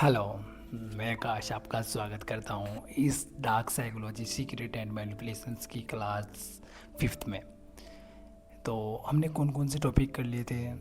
Hello. मैं आकाश आपका स्वागत करता हूँ इस dark psychology secret and manipulations की क्लास फिफ्थ में। तो हमने कौन कौन से टॉपिक कर लिए थे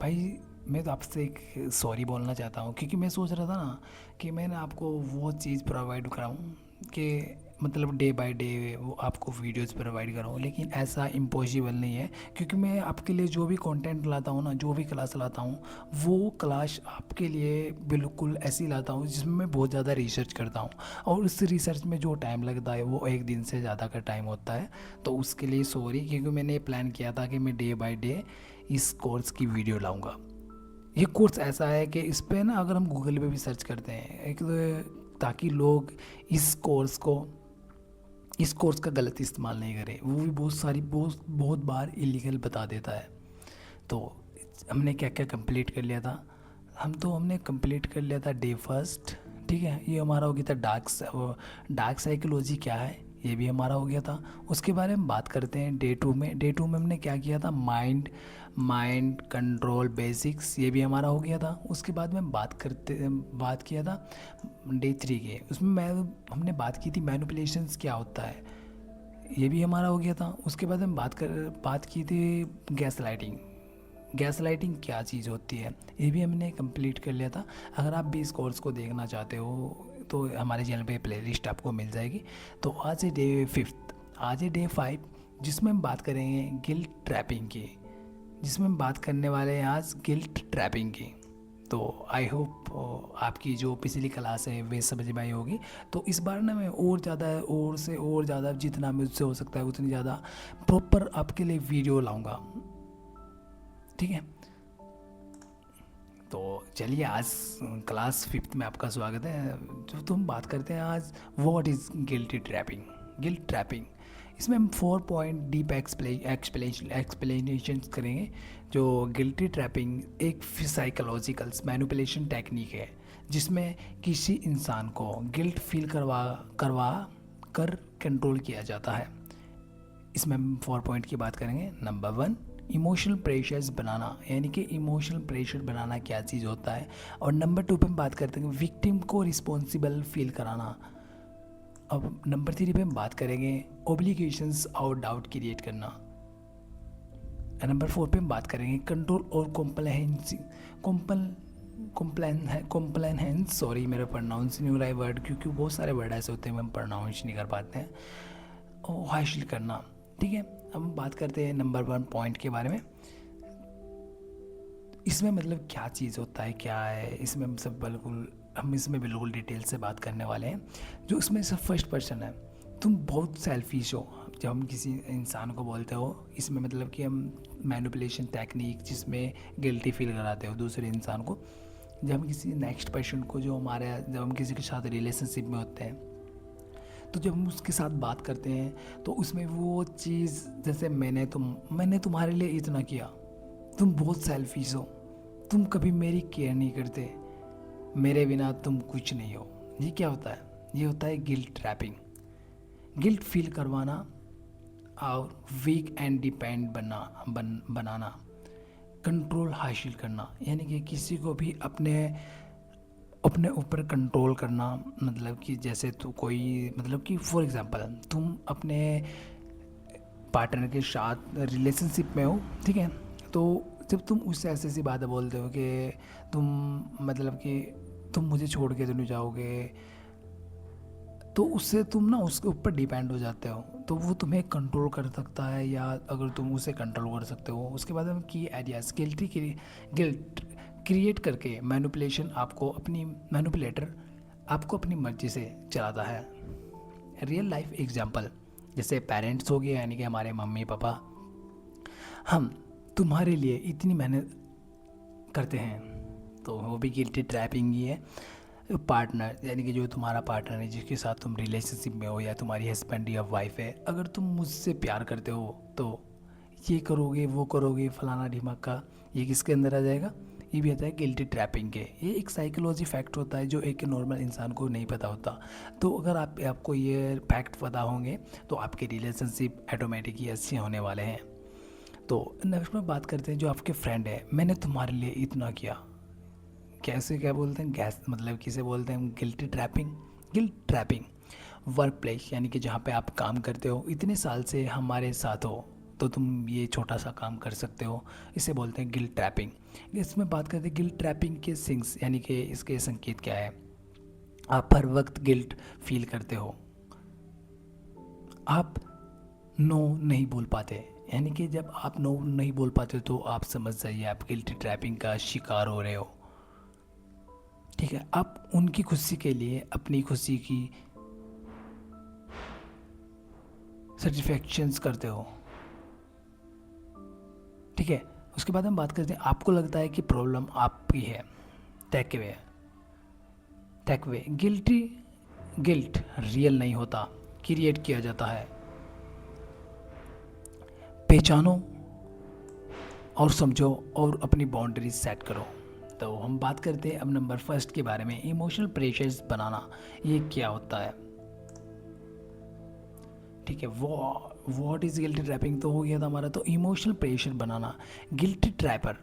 भाई? मैं तो आपसे एक सॉरी बोलना चाहता हूँ, क्योंकि मैं सोच रहा था ना कि मैंने आपको वो चीज़ प्रोवाइड कराऊँ कि मतलब डे बाय डे वो आपको वीडियोस प्रोवाइड कराऊँ, लेकिन ऐसा इम्पॉसिबल नहीं है। क्योंकि मैं आपके लिए जो भी कंटेंट लाता हूँ ना, जो भी क्लास लाता हूँ, वो क्लास आपके लिए बिल्कुल ऐसी लाता हूँ जिसमें मैं बहुत ज़्यादा रिसर्च करता हूँ। और उस रिसर्च में जो टाइम लगता है वो एक दिन से ज़्यादा का टाइम होता है। तो उसके लिए सॉरी, क्योंकि मैंने प्लान किया था कि मैं डे बाय डे इस कोर्स की वीडियो लाऊंगा। ये कोर्स ऐसा है कि इस पे ना अगर हम गूगल पे भी सर्च करते हैं एक तो, ताकि लोग इस कोर्स को इस कोर्स का गलत इस्तेमाल नहीं करें। वो भी बहुत बार इलीगल बता देता है। तो हमने क्या क्या कंप्लीट कर लिया था? हमने कंप्लीट कर लिया था डे फर्स्ट। ठीक है, ये हमारा हो गया था डार्क साइकोलॉजी क्या है, ये भी हमारा हो गया था। उसके बारे में बात करते हैं डे टू में हमने क्या किया था? माइंड माइंड कंट्रोल बेसिक्स, ये भी हमारा हो गया था। उसके बाद में बात किया था डे थ्री के। उसमें मैं हमने बात की थी मैनिपुलेशंस क्या होता है, ये भी हमारा हो गया था। उसके बाद हम बात की थी गैस लाइटिंग। गैस लाइटिंग क्या चीज़ होती है, ये भी हमने कंप्लीट कर लिया था। अगर आप भी इस कोर्स को देखना चाहते हो तो हमारे चैनल पे प्लेलिस्ट आपको मिल जाएगी। तो आज है डे फिफ्थ, आज है डे फाइव, जिसमें हम बात करेंगे गिल्ट ट्रैपिंग की। जिसमें हम बात करने वाले हैं आज गिल्ट ट्रैपिंग की। तो आई होप आपकी जो पिछली क्लास है वे समझ में आई होगी। तो इस बार ना मैं और ज़्यादा और से और ज़्यादा जितना मुझसे हो सकता है उतनी ज़्यादा प्रॉपर आपके लिए वीडियो लाऊंगा। ठीक है, तो चलिए आज क्लास फिफ्थ में आपका स्वागत है। जो तुम बात करते हैं आज, what is guilty trapping. Guilt trapping, इसमें हम 4 पॉइंट डीप एक्सप्लेनेशन करेंगे। जो गिल्टी ट्रैपिंग एक साइकोलॉजिकल मैनिपुलेशन टेक्निक है जिसमें किसी इंसान को गिल्ट फील करवा करवा कर कंट्रोल किया जाता है। इसमें हम 4 पॉइंट की बात करेंगे। नंबर वन, इमोशनल प्रेशर्स बनाना, यानी कि इमोशनल प्रेशर बनाना क्या चीज़ होता है। और नंबर टू पे हम बात करते हैं विक्टिम को रिस्पॉन्सिबल फील कराना। अब नंबर थ्री पे हम बात करेंगे ओब्लिगेशंस और डाउट क्रिएट करना। नंबर फोर पे हम बात करेंगे कंट्रोल और कॉम्प्लाइंस। सॉरी, मेरा प्रोनाउंस नहीं हो रहा है वर्ड, क्योंकि बहुत सारे वर्ड ऐसे होते हैं हम प्रोनाउंस नहीं कर पाते हैं। और हासिल करना। ठीक है, अब हम बात करते हैं नंबर वन पॉइंट के बारे में। इसमें मतलब क्या चीज़ होता है, क्या है इसमें, हम इसमें बिल्कुल डिटेल से बात करने वाले हैं। जो इसमें सब फर्स्ट पर्सन है, तुम बहुत सेल्फिश हो। जब हम किसी इंसान को बोलते हो, इसमें मतलब कि हम मैनिपुलेशन टेक्निक जिसमें गिल्टी फील कराते हो दूसरे इंसान को। जब हम किसी नेक्स्ट पर्सन को, जब हम किसी के साथ रिलेशनशिप में होते हैं, तो जब हम उसके साथ बात करते हैं तो उसमें वो चीज़, जैसे मैंने तुम्हारे लिए इतना किया, तुम बहुत सेल्फिश हो, तुम कभी मेरी केयर नहीं करते, मेरे बिना तुम कुछ नहीं हो। ये क्या होता है? ये होता है गिल्ट ट्रैपिंग। गिल्ट फील करवाना और वीक एंड डिपेंड बनाना, कंट्रोल हासिल करना, यानी कि किसी को भी अपने अपने ऊपर कंट्रोल करना। मतलब कि जैसे तो कोई, मतलब कि फॉर एग्जांपल तुम अपने पार्टनर के साथ रिलेशनशिप में हो, ठीक है? तो जब तुम उससे ऐसी ऐसी बातें बोलते हो कि तुम, मतलब कि तुम मुझे छोड़ के तो नहीं जाओगे, तो उससे तुम ना उसके ऊपर डिपेंड हो जाते हो। तो वो तुम्हें कंट्रोल कर सकता है, या अगर तुम उसे कंट्रोल कर सकते हो। उसके बाद हम की आइडियाज गिल्ट क्रिएट करके मैनुपुलेटर आपको अपनी मर्जी से चलाता है। रियल लाइफ एग्जांपल, जैसे पेरेंट्स हो गए, यानी कि हमारे मम्मी पापा, हम तुम्हारे लिए इतनी मेहनत करते हैं, तो वो भी गिल्टी ट्रैपिंग ही है। पार्टनर, यानी कि जो तुम्हारा पार्टनर है जिसके साथ तुम रिलेशनशिप में हो, या तुम्हारी हस्बैंड या वाइफ है, अगर तुम मुझसे प्यार करते हो तो ये करोगे वो करोगे फलाना ढिमाका, ये किसके अंदर आ जाएगा? ये भी आता है गिल्टी ट्रैपिंग के। ये एक साइकोलॉजी फैक्ट होता है जो एक नॉर्मल इंसान को नहीं पता होता। तो अगर आपको ये फैक्ट पता होंगे तो आपके रिलेशनशिप ऑटोमेटिक ही अच्छे होने वाले हैं। तो नेक्स्ट में बात करते हैं जो आपके फ्रेंड है, मैंने तुम्हारे लिए इतना किया, कैसे क्या बोलते हैं, गैस मतलब किसे बोलते हैं, guilty trapping. Guilt trapping work place, यानी कि जहाँ पे आप काम करते हो, इतने साल से हमारे साथ हो तो तुम ये छोटा सा काम कर सकते हो, इसे बोलते हैं गिल्ट ट्रैपिंग। इसमें बात करते हैं गिल्ट ट्रैपिंग के सिंग्स, यानी कि इसके संकेत क्या है। आप हर वक्त गिल्ट फील करते हो, आप नो नहीं बोल पाते, यानी कि जब आप नो नहीं बोल पाते तो आप समझ जाइए आप गिल्ट ट्रैपिंग का शिकार हो रहे हो। ठीक है, आप उनकी खुशी के लिए अपनी खुशी की सेटिस्फैक्शंस करते हो। ठीक है, उसके बाद हम बात करते हैं, आपको लगता है कि प्रॉब्लम आपकी है। Takeaway, takeaway guilty, guilt real नहीं होता, क्रिएट किया जाता है। पहचानो और समझो और अपनी बाउंड्रीज सेट करो। तो हम बात करते हैं अब नंबर फर्स्ट के बारे में, इमोशनल प्रेशर्स बनाना, ये क्या होता है। ठीक है, वो व्हाट इज़ गिल्टी ट्रैपिंग तो हो गया था हमारा। तो इमोशनल प्रेशर बनाना, गिल्टी ट्रैपर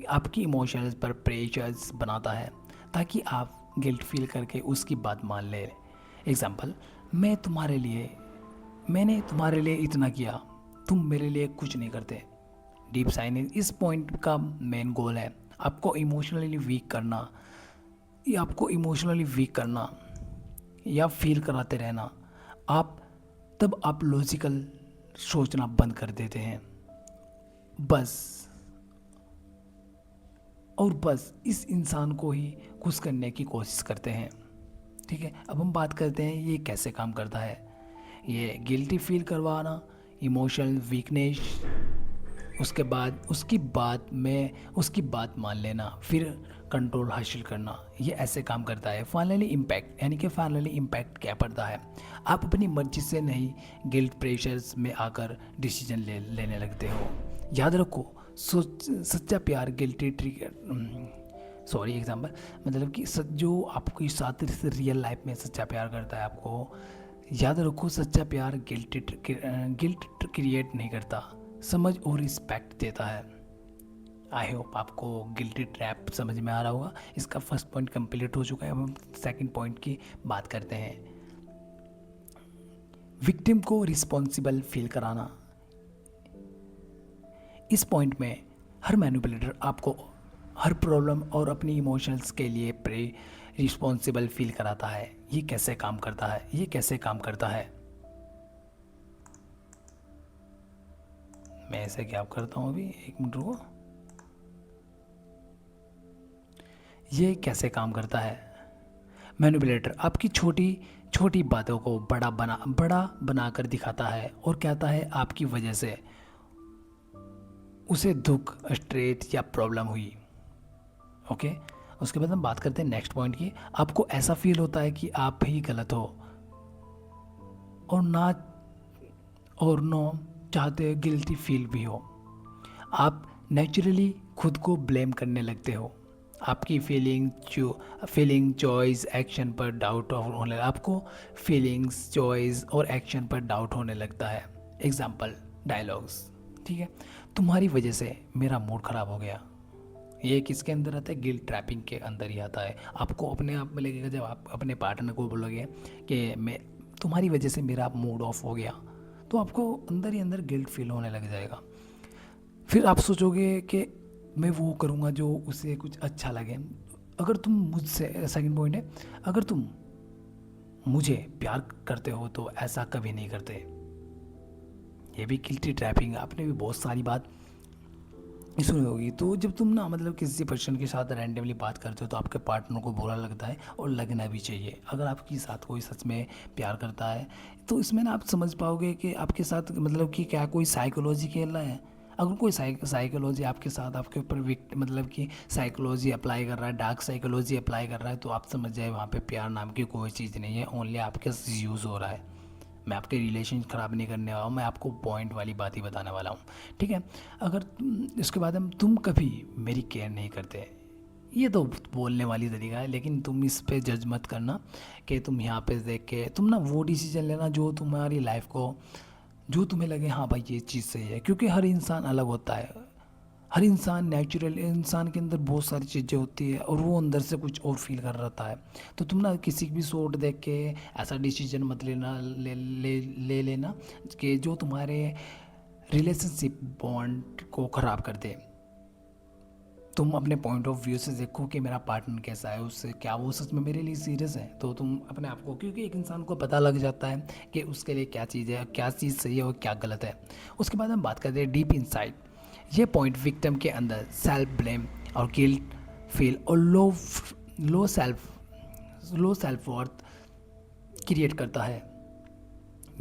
आपकी इमोशंस पर प्रेशर्स बनाता है ताकि आप गिल्ट फील करके उसकी बात मान ले। एग्जाम्पल, मैंने तुम्हारे लिए इतना किया, तुम मेरे लिए कुछ नहीं करते। डीप साइनिंग इस पॉइंट का मेन गोल है आपको इमोशनली वीक करना या फील कराते रहना। आप लॉजिकल सोचना बंद कर देते हैं, बस और बस इस इंसान को ही खुश करने की कोशिश करते हैं। ठीक है, अब हम बात करते हैं ये कैसे काम करता है। ये गिल्टी फील करवाना, इमोशनल वीकनेस, उसकी बात मान लेना, फिर कंट्रोल हासिल करना, ये ऐसे काम करता है। फाइनली इम्पैक्ट, यानी कि फाइनली इम्पैक्ट क्या पड़ता है, आप अपनी मर्जी से नहीं गिल्ट प्रेशर्स में आकर डिसीजन लेने लगते हो। याद रखो, सच्चा प्यार गिल्टी ट्रिगर सॉरी एग्जाम्पल मतलब कि जो आपके साथ रियल लाइफ में सच्चा प्यार करता है, आपको याद रखो सच्चा प्यार गिल्ट क्रिएट नहीं करता, समझ और रिस्पेक्ट देता है। आई होप आपको गिल्टी ट्रैप समझ में आ रहा होगा। इसका फर्स्ट पॉइंट कंप्लीट हो चुका है। अब हम सेकंड पॉइंट की बात करते हैं, विक्टिम को रिस्पॉन्सिबल फील कराना। इस पॉइंट में हर मैनिपुलेटर आपको हर प्रॉब्लम और अपनी इमोशंस के लिए रिस्पॉन्सिबल फील कराता है। ये कैसे काम करता है, मैं ऐसे क्या करता हूँ अभी, एक मिनट रुको। ये कैसे काम करता है, मैनिपुलेटर आपकी छोटी छोटी बातों को बड़ा बनाकर दिखाता है और कहता है आपकी वजह से उसे दुख, स्ट्रेस या प्रॉब्लम हुई। ओके, उसके बाद हम बात करते हैं नेक्स्ट पॉइंट की। आपको ऐसा फील होता है कि आप ही गलत हो और नो चाहते गिल्टी फील भी हो। आप नेचुरली खुद को ब्लेम करने लगते हो, आपकी फीलिंग चॉइस एक्शन पर डाउट होने आपको फीलिंग्स चॉइस और एक्शन पर डाउट होने लगता है। एग्जाम्पल डायलॉग्स, ठीक है, तुम्हारी वजह से मेरा मूड ख़राब हो गया। ये किसके अंदर आता है, गिल्ट ट्रैपिंग के अंदर ही आता है। आपको अपने आप में लगेगा जब आप अपने पार्टनर को बोलोगे कि मैं तुम्हारी वजह से मेरा मूड ऑफ हो गया, तो आपको अंदर ही अंदर गिल्ट फील होने लग जाएगा। फिर आप सोचोगे कि मैं वो करूँगा जो उसे कुछ अच्छा लगे। अगर तुम मुझसे, सेकंड पॉइंट है, अगर तुम मुझे प्यार करते हो तो ऐसा कभी नहीं करते। ये भी गिल्टी ट्रैपिंग, आपने भी बहुत सारी बात सुनी होगी। तो जब तुम ना मतलब किसी पर्सन के साथ रैंडमली बात करते हो तो आपके पार्टनर को बुरा लगता है और लगना भी चाहिए। अगर आपके साथ कोई सच में प्यार करता है तो इसमें ना आप समझ पाओगे कि आपके साथ मतलब कि क्या कोई साइकोलॉजी खेल रहा है। अगर कोई साइकोलॉजी आपके साथ आपके ऊपर मतलब कि साइकोलॉजी अप्लाई कर रहा है, डार्क साइकोलॉजी अप्लाई कर रहा है, तो आप समझ जाए वहाँ पे प्यार नाम की कोई चीज़ नहीं है, ओनली आपके यूज़ हो रहा है। मैं आपके रिलेशन ख़राब नहीं करने वाला हूँ, मैं आपको पॉइंट वाली बात ही बताने वाला हूँ। ठीक है, अगर इसके बाद हम तुम कभी मेरी केयर नहीं करते, ये तो बोलने वाली तरीका है, लेकिन तुम इस पे जज मत करना कि तुम यहाँ पे देख के तुम ना वो डिसीजन लेना जो तुम्हारी लाइफ को, जो तुम्हें लगे हाँ भाई ये चीज़ सही है, क्योंकि हर इंसान अलग होता है। हर इंसान नेचुरल इंसान के अंदर बहुत सारी चीज़ें होती है और वो अंदर से कुछ और फील कर रहा है। तो तुम ना किसी भी शॉट देख के ऐसा डिसीजन मत लेना ले लेना कि जो तुम्हारे रिलेशनशिप बॉन्ड को ख़राब कर दे। तुम अपने पॉइंट ऑफ व्यू से देखो कि मेरा पार्टनर कैसा है, उससे क्या वो सच में मेरे लिए सीरियस है। तो तुम अपने आप को, क्योंकि एक इंसान को पता लग जाता है कि उसके लिए क्या चीज़ है, क्या चीज़ सही है और क्या गलत है। उसके बाद हम बात करते हैं डीप इनसाइट। ये पॉइंट विक्टिम के अंदर सेल्फ ब्लेम और गिल्ट फील और लो सेल्फ वर्थ क्रिएट करता है,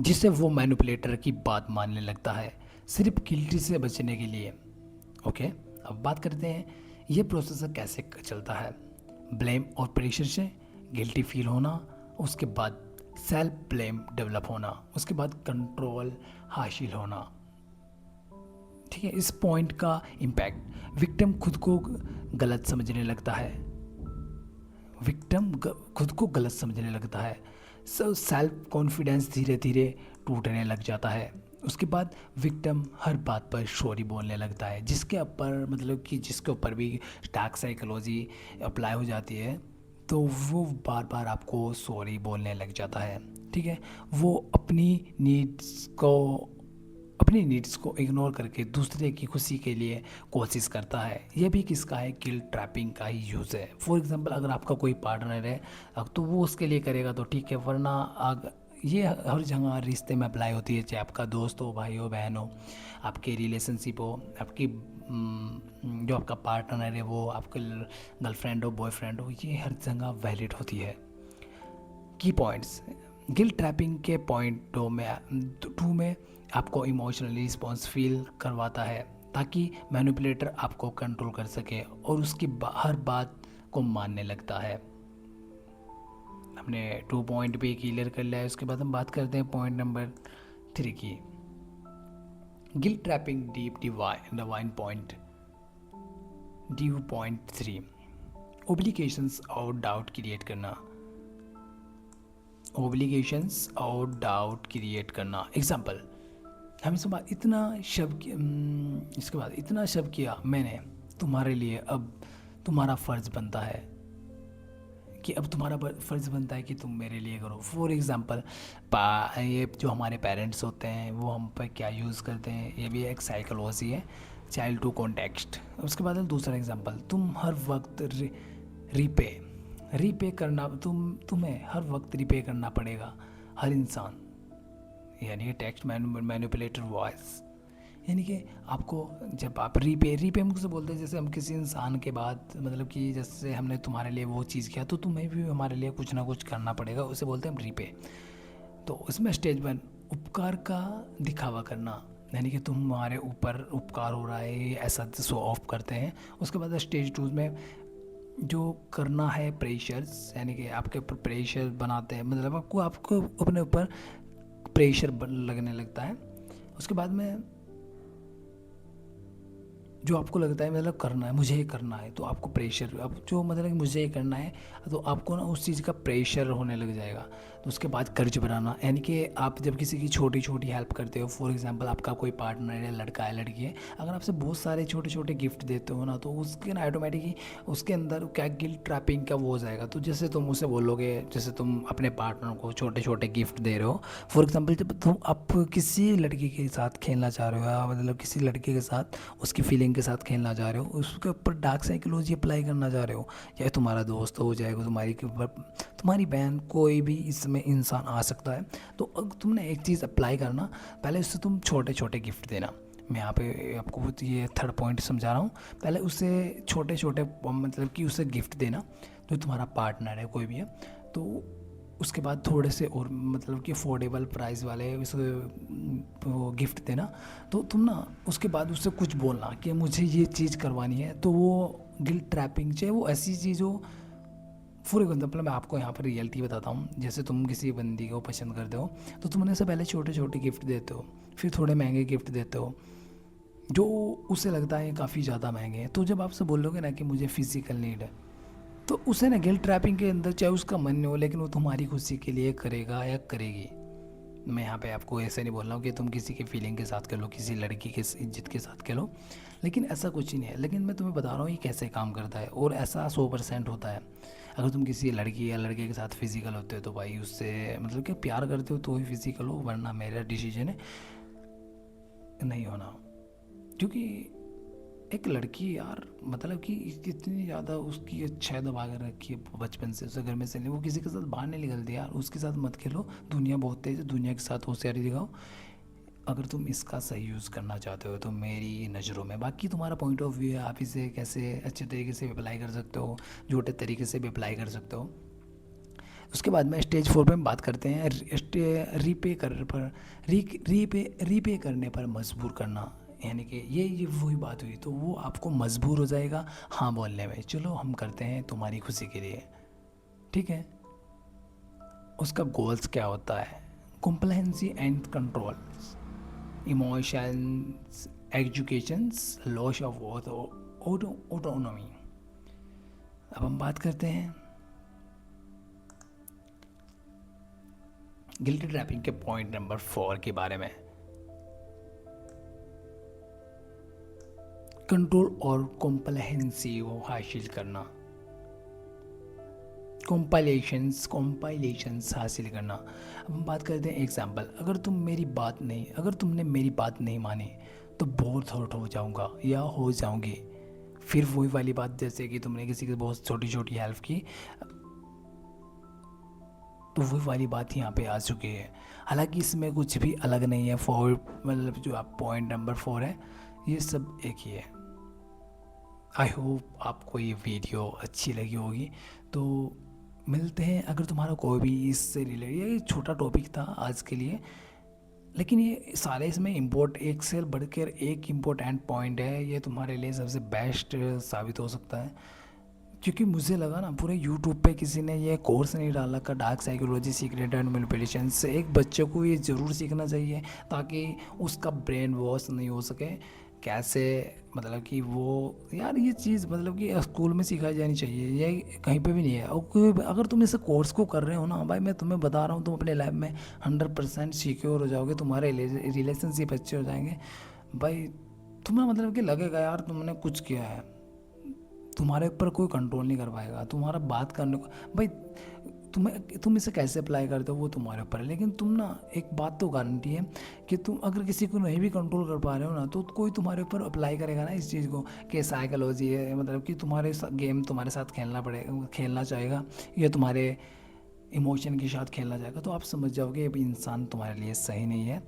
जिससे वो मैनिपुलेटर की बात मानने लगता है सिर्फ गिल्टी से बचने के लिए। ओके, अब बात करते हैं ये प्रोसेस कैसे चलता है। ब्लेम और प्रेशर से गिल्टी फील होना, उसके बाद सेल्फ ब्लेम डेवलप होना, उसके बाद कंट्रोल हासिल होना। ठीक है, इस पॉइंट का इम्पैक्ट विक्टिम खुद को गलत समझने लगता है। खुद को गलत समझने लगता है, सेल्फ कॉन्फिडेंस धीरे धीरे टूटने लग जाता है। उसके बाद विक्टिम हर बात पर सॉरी बोलने लगता है, जिसके ऊपर मतलब कि जिसके ऊपर भी डार्क साइकोलॉजी अप्लाई हो जाती है, तो वो बार बार आपको सॉरी बोलने लग जाता है। ठीक है, वो अपनी नीड्स को इग्नोर करके दूसरे की खुशी के लिए कोशिश करता है। यह भी किसका है, गिल्ट ट्रैपिंग का ही यूज़ है। फॉर एग्जांपल, अगर आपका कोई पार्टनर है अब तो वो उसके लिए करेगा तो ठीक है, वरना ये हर जगह रिश्ते में अप्लाई होती है, चाहे आपका दोस्त हो, भाई हो, बहन हो, आपके रिलेशनशिप हो, आपकी जो आपका पार्टनर है वो आपके गर्लफ्रेंड हो, बॉयफ्रेंड हो, ये हर जगह वैलिड होती है। की पॉइंट्स, गिल्ट ट्रैपिंग के पॉइंट टू में आपको इमोशनली रिस्पॉन्स फील करवाता है ताकि मैनिपुलेटर आपको कंट्रोल कर सके और उसकी हर बात को मानने लगता है। हमने 2 पॉइंट भी क्लियर कर लिया है। उसके बाद हम बात करते हैं पॉइंट नंबर 3 की, guilt trapping deep divine point. Due point 3, ओब्लिगेशंस और डाउट क्रिएट करना। एग्जाम्पल, हम इस बात इसके बाद इतना शब्द किया मैंने तुम्हारे लिए, अब तुम्हारा फ़र्ज़ बनता है कि कि तुम मेरे लिए करो। फॉर एग्ज़ाम्पल, ये जो हमारे पेरेंट्स होते हैं वो हम पर क्या यूज़ करते हैं, ये भी एक साइकोलॉजी है, चाइल्ड टू कॉन्टेक्स्ट। उसके बाद दूसरा एग्ज़ाम्पल, तुम हर वक्त रीपे करना, तुम्हें हर वक्त रीपे करना पड़ेगा, हर इंसान, यानी टेक्स्ट मैनिपुलेटर वॉइस, यानी कि आपको जब आप रीपे मुझसे बोलते हैं, जैसे हम किसी इंसान के बाद मतलब कि जैसे हमने तुम्हारे लिए वो चीज़ किया तो तुम्हें भी हमारे लिए कुछ ना कुछ करना पड़ेगा, उसे बोलते हैं हम रीपे। तो उसमें स्टेज 1, उपकार का दिखावा करना, यानी कि तुम्हारे ऊपर उपकार हो रहा है ऐसा शो ऑफ करते हैं। उसके बाद स्टेज 2 में जो करना है प्रेशर्स, यानी कि आपके ऊपर प्रेशर बनाते हैं, मतलब आपको अपने ऊपर प्रेशर लगने लगता है। उसके बाद में जो आपको लगता है मतलब करना है, मुझे ये करना है, तो आपको प्रेशर, अब जो मतलब कि मुझे ये करना है तो आपको ना उस चीज़ का प्रेशर होने लग जाएगा। तो उसके बाद कर्ज बनाना, यानी कि आप जब किसी की छोटी छोटी हेल्प करते हो, फॉर एग्जांपल आपका कोई पार्टनर है, लड़का है, लड़की है, अगर आपसे बहुत सारे छोटे छोटे गिफ्ट देते हो ना, तो उसके ना ऑटोमेटिकली उसके अंदर क्या गिल्ट ट्रैपिंग का वो हो जाएगा। तो जैसे तुम उसे बोलोगे, जैसे तुम अपने पार्टनर को छोटे छोटे गिफ्ट दे रहे हो, फॉर एग्जाम्पल जब तुम आप किसी लड़की के साथ खेलना चाह रहे हो, या मतलब किसी लड़के के साथ उसकी फीलिंग के साथ खेलना चाह रहे हो, उसके ऊपर डार्क साइकोलॉजी अप्लाई करना चाह रहे हो, या तुम्हारा दोस्त हो जाएगा, तुम्हारी बहन, कोई भी इसमें इंसान आ सकता है। तो तुमने एक चीज़ अप्लाई करना, पहले उससे तुम छोटे छोटे गिफ्ट देना। मैं यहाँ पे आपको ये 3rd पॉइंट समझा रहा हूँ। पहले उससे छोटे छोटे मतलब कि उसे गिफ्ट देना, जो तुम्हारा पार्टनर है कोई भी है, तो उसके बाद थोड़े से और मतलब कि अफोर्डेबल प्राइस वाले उसे वो गिफ्ट देना। तो तुम ना उसके बाद उससे कुछ बोलना कि मुझे ये चीज़ करवानी है, तो वो गिल्ट ट्रैपिंग, चाहे वो ऐसी चीज़ हो। फॉर एग्जाम्पल मैं आपको यहाँ पर रियलिटी बताता हूँ, जैसे तुम किसी बंदी को पसंद करते हो तो तुमने से पहले छोटे छोटे गिफ्ट देते हो, फिर थोड़े महंगे गिफ्ट देते हो जो उसे लगता है काफ़ी ज़्यादा महंगे हैं। तो जब आपसे बोलोगे ना कि मुझे फिजिकल नीड है, तो उसे ना गिल्ट ट्रैपिंग के अंदर, चाहे उसका मन नहीं हो, लेकिन वो तुम्हारी खुशी के लिए करेगा या करेगी। मैं यहाँ पे आपको ऐसे नहीं बोल रहा हूँ कि तुम किसी की फीलिंग के साथ खेलो, किसी लड़की के इज्जत के साथ खेलो, लेकिन ऐसा कुछ ही नहीं है। लेकिन मैं तुम्हें बता रहा हूँ ये कैसे काम करता है, और ऐसा 100% होता है। अगर तुम किसी लड़की या लड़के के साथ फिजिकल होते हो तो भाई उससे मतलब कि प्यार करते हो तो ही फिजिकल हो, वरना मेरा डिसीजन है नहीं होना। क्योंकि एक लड़की यार मतलब कि इतनी ज़्यादा उसकी इच्छा दबा कर रखी है बचपन से, उसे घर में से नहीं, वो किसी के साथ बाहर नहीं निकलती यार, उसके साथ मत खेलो, दुनिया बहुत तेज़ है, दुनिया के साथ होशियारी दिखाओ। अगर तुम इसका सही यूज़ करना चाहते हो तो मेरी नज़रों में, बाकी तुम्हारा पॉइंट ऑफ व्यू है, आप इसे कैसे अच्छे तरीके से भी अप्लाई कर सकते हो, झूठे तरीके से भी अप्लाई कर सकते हो। उसके बाद में स्टेज 4 पे हम बात करते हैं रीपे कर पर रीपे करने पर मजबूर करना। यानी कि ये वही बात हुई, तो वो आपको मजबूर हो जाएगा हाँ बोलने में, चलो हम करते हैं तुम्हारी खुशी के लिए, ठीक है। उसका गोल्स क्या होता है? Compliancy and control, emotions, educations, loss of autonomy. अब हम बात करते हैं गिल्टी ट्रैपिंग के पॉइंट नंबर 4 के बारे में। कंट्रोल और कॉम्प्लायंसी को हासिल करना, कॉम्पाइलेशंस हासिल करना। अब हम बात करते हैं एग्जाम्पल, अगर तुमने मेरी बात नहीं मानी तो बहुत हर्ट हो जाऊंगा या हो जाऊंगी। फिर वही वाली बात, जैसे कि तुमने किसी की बहुत छोटी छोटी हेल्प की, तो वही वाली बात यहाँ पे आ चुकी है। हालांकि इसमें कुछ भी अलग नहीं है, फोर मतलब जो आप पॉइंट नंबर 4 है, ये सब एक ही है। आई होप आपको ये वीडियो अच्छी लगी होगी। तो मिलते हैं, अगर तुम्हारा कोई भी इससे रिलेटेड, ये छोटा टॉपिक था आज के लिए, लेकिन ये सारे इसमें एक से बढ़कर एक इम्पोर्टेंट पॉइंट है, ये तुम्हारे लिए सबसे बेस्ट साबित हो सकता है। क्योंकि मुझे लगा ना पूरे यूट्यूब पे किसी ने ये कोर्स नहीं डाला का dark psychology secret and manipulation से, एक बच्चे को ये ज़रूर सीखना चाहिए ताकि उसका ब्रेन वॉश नहीं हो सके। कैसे मतलब कि वो यार ये चीज़ मतलब कि स्कूल में सिखाई जानी चाहिए, ये कहीं पे भी नहीं है। और अगर तुम इस कोर्स को कर रहे हो ना भाई, मैं तुम्हें बता रहा हूँ, तुम अपने लाइफ में 100% सिक्योर हो जाओगे, तुम्हारे रिलेशनशिप अच्छे हो जाएंगे भाई। तुम्हें मतलब कि लगेगा यार तुमने कुछ किया है, तुम्हारे ऊपर कोई कंट्रोल नहीं कर पाएगा तुम्हारा बात करने को भाई। तुम इसे कैसे अप्लाई करते हो वो तुम्हारे ऊपर है, लेकिन तुम ना एक बात तो गारंटी है कि तुम अगर किसी को नहीं भी कंट्रोल कर पा रहे हो ना, तो कोई तुम्हारे ऊपर अप्लाई करेगा ना इस चीज़ को, कि साइकोलॉजी है मतलब कि तुम्हारे गेम तुम्हारे साथ खेलना चाहेगा, या तुम्हारे इमोशन के साथ खेलना चाहेगा, तो आप समझ जाओगे ये इंसान तुम्हारे लिए सही नहीं है।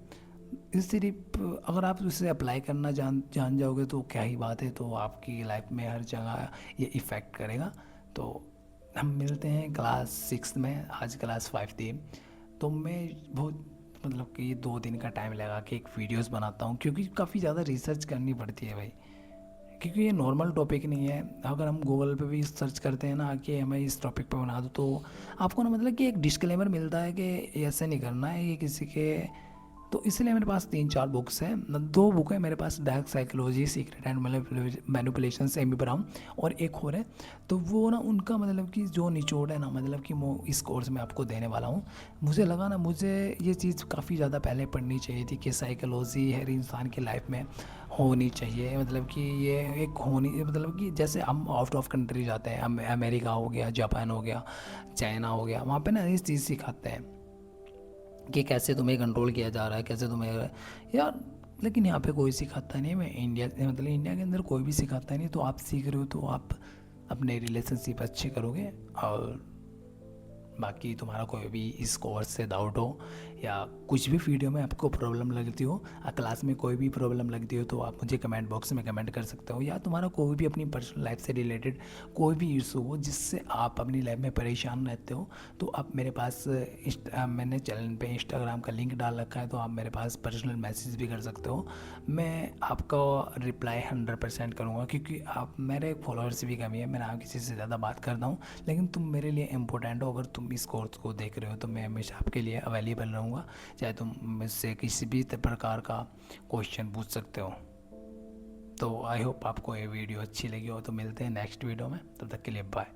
इस सिर्फ अगर आप उसे अप्लाई करना जान जाओगे तो क्या ही बात है, तो आपकी लाइफ में हर जगह ये इफ़ेक्ट करेगा। तो हम मिलते हैं क्लास 6 में, आज क्लास 5 थी। तो मैं बहुत मतलब कि 2 दिन का टाइम लगा के एक वीडियोस बनाता हूँ, क्योंकि काफ़ी ज़्यादा रिसर्च करनी पड़ती है भाई, क्योंकि ये नॉर्मल टॉपिक नहीं है। अगर हम गूगल पे भी सर्च करते हैं ना कि हमें इस टॉपिक पे बना दो, तो आपको ना मतलब कि एक डिस्क्लेमर मिलता है कि ऐसे नहीं करना है ये किसी के। तो इसलिए मेरे पास 3-4 बुक्स हैं, 2 बुक है मेरे पास, dark psychology secret and manipulation से एमी ब्राउन, और एक और है। तो वो ना उनका मतलब कि जो निचोड़ है ना, मतलब कि वो इस कोर्स में आपको देने वाला हूँ। मुझे लगा ना मुझे ये चीज़ काफ़ी ज़्यादा पहले पढ़नी चाहिए थी कि साइकोलॉजी हर इंसान की लाइफ में होनी चाहिए। मतलब कि ये एक होनी मतलब कि जैसे हम आउट ऑफ कंट्री जाते हैं, अमेरिका हो गया, जापान हो गया, चाइना हो गया, वहाँ पे ना इस चीज़ सिखाते हैं कि कैसे तुम्हें कंट्रोल किया जा रहा है, कैसे तुम्हें यार। लेकिन यहाँ पे कोई सिखाता नहीं, मैं इंडिया मतलब इंडिया के अंदर कोई भी सिखाता नहीं। तो आप सीख रहे हो तो आप अपने रिलेशनशिप अच्छे करोगे। और बाकी तुम्हारा कोई भी इस कोर्स से डाउट हो या कुछ भी वीडियो में आपको प्रॉब्लम लगती हो, क्लास में कोई भी प्रॉब्लम लगती हो, तो आप मुझे कमेंट बॉक्स में कमेंट कर सकते हो। या तुम्हारा कोई भी अपनी पर्सनल लाइफ से रिलेटेड कोई भी इशू हो जिससे आप अपनी लाइफ में परेशान रहते हो, तो आप मेरे पास मैंने चैनल पे इंस्टाग्राम का लिंक डाल रखा है, तो आप मेरे पास पर्सनल मैसेज भी कर सकते हो। मैं आपका रिप्लाई 100% करूँगा, क्योंकि आप मेरे फॉलोअर्स भी कमी है, मैं ना किसी से ज़्यादा बात करता हूँ, लेकिन तुम मेरे लिए इम्पोर्टेंट हो। अगर तुम इस कोर्स को देख रहे हो तो मैं हमेशा आपके लिए अवेलेबल रहूँगा, चाहे तुम मुझसे किसी भी प्रकार का क्वेश्चन पूछ सकते हो। तो आई होप आपको ये वीडियो अच्छी लगी हो। तो मिलते हैं नेक्स्ट वीडियो में, तब तक के लिए बाय।